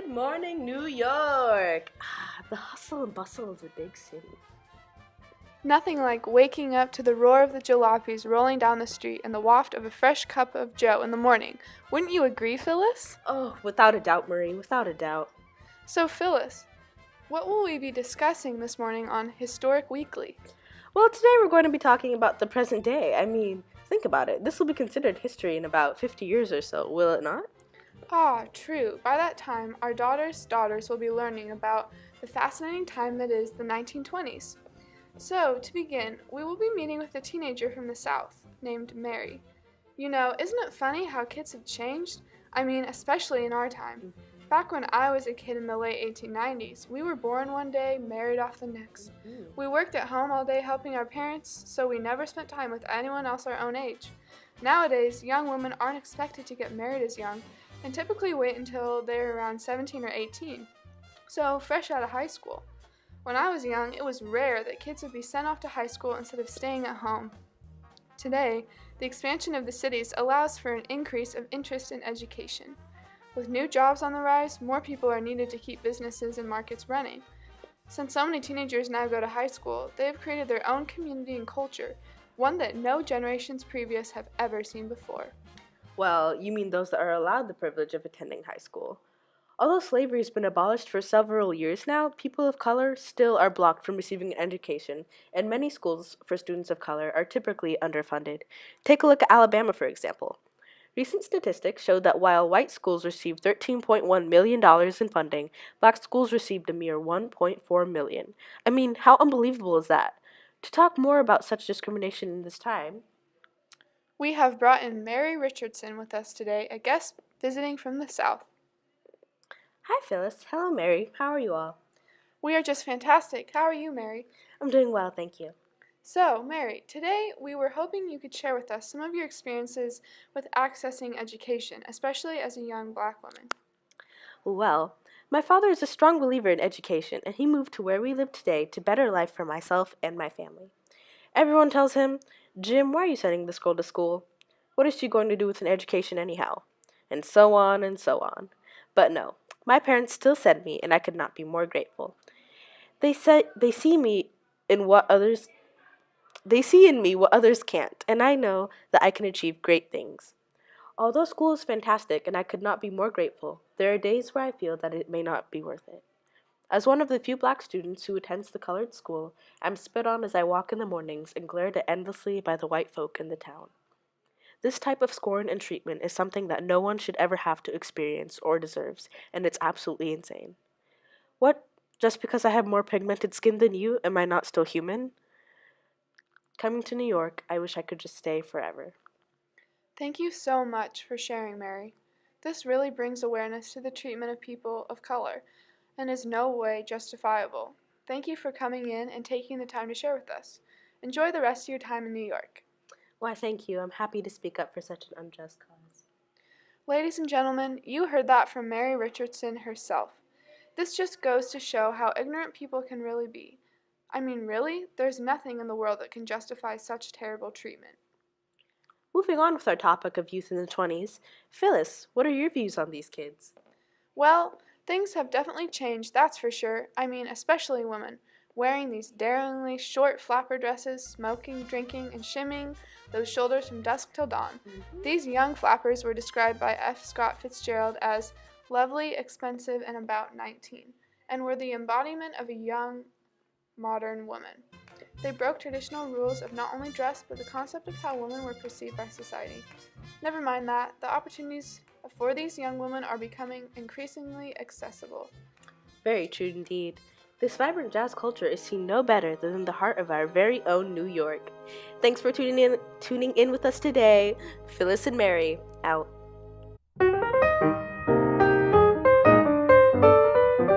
Good morning, New York! The hustle and bustle of the big city. Nothing like waking up to the roar of the jalopies rolling down the street and the waft of a fresh cup of joe in the morning. Wouldn't you agree, Phyllis? Oh, without a doubt, Marie, without a doubt. So, Phyllis, what will we be discussing this morning on Historic Weekly? Well, today we're going to be talking about the present day. Think about it. This will be considered history in about 50 years or so, will it not? Ah, true. By that time, our daughters' will be learning about the fascinating time that is the 1920s. So, to begin, we will be meeting with a teenager from the South named Mary. You know, isn't it funny how kids have changed? Especially in our time. Back when I was a kid in the late 1890s, we were born one day, married off the next. We worked at home all day helping our parents, so we never spent time with anyone else our own age. Nowadays, young women aren't expected to get married as young, and typically wait until they're around 17 or 18, so fresh out of high school. When I was young, it was rare that kids would be sent off to high school instead of staying at home. Today, the expansion of the cities allows for an increase of interest in education. With new jobs on the rise, more people are needed to keep businesses and markets running. Since so many teenagers now go to high school, they have created their own community and culture, one that no generations previous have ever seen before. Well, you mean those that are allowed the privilege of attending high school. Although slavery has been abolished for several years now, people of color still are blocked from receiving an education, and many schools for students of color are typically underfunded. Take a look at Alabama, for example. Recent statistics show that while white schools received $13.1 million in funding, black schools received a mere $1.4 million. How unbelievable is that? To talk more about such discrimination in this time, We have brought in Mary Richardson with us today, a guest visiting from the South. Hi, Phyllis. Hello, Mary. How are you all? We are just fantastic. How are you, Mary? I'm doing well, thank you. So, Mary, today we were hoping you could share with us some of your experiences with accessing education, especially as a young black woman. Well, my father is a strong believer in education, and he moved to where we live today to better life for myself and my family. Everyone tells him, "Jim, why are you sending this girl to school? What is she going to do with an education anyhow?" And so on and so on. But no, my parents still send me, and I could not be more grateful. They see in me what others can't, and I know that I can achieve great things. Although school is fantastic and I could not be more grateful, there are days where I feel that it may not be worth it. As one of the few black students who attends the colored school, I'm spit on as I walk in the mornings and glared at endlessly by the white folk in the town. This type of scorn and treatment is something that no one should ever have to experience or deserves, and it's absolutely insane. What? Just because I have more pigmented skin than you, am I not still human? Coming to New York, I wish I could just stay forever. Thank you so much for sharing, Mary. This really brings awareness to the treatment of people of color and is no way justifiable. Thank you for coming in and taking the time to share with us. Enjoy the rest of your time in New York. Why, thank you. I'm happy to speak up for such an unjust cause. Ladies and gentlemen, you heard that from Mary Richardson herself. This just goes to show how ignorant people can really be. Really, there's nothing in the world that can justify such terrible treatment. Moving on with our topic of youth in the 20s, Phyllis, what are your views on these kids? Well, things have definitely changed, that's for sure. Especially women, wearing these daringly short flapper dresses, smoking, drinking, and shimmying those shoulders from dusk till dawn. These young flappers were described by F. Scott Fitzgerald as lovely, expensive, and about 19, and were the embodiment of a young, modern woman. They broke traditional rules of not only dress, but the concept of how women were perceived by society. Never mind that, the opportunities for these young women are becoming increasingly accessible. Very true indeed. This vibrant jazz culture is seen no better than in the heart of our very own New York. Thanks for tuning in with us today. Phyllis and Mary, out.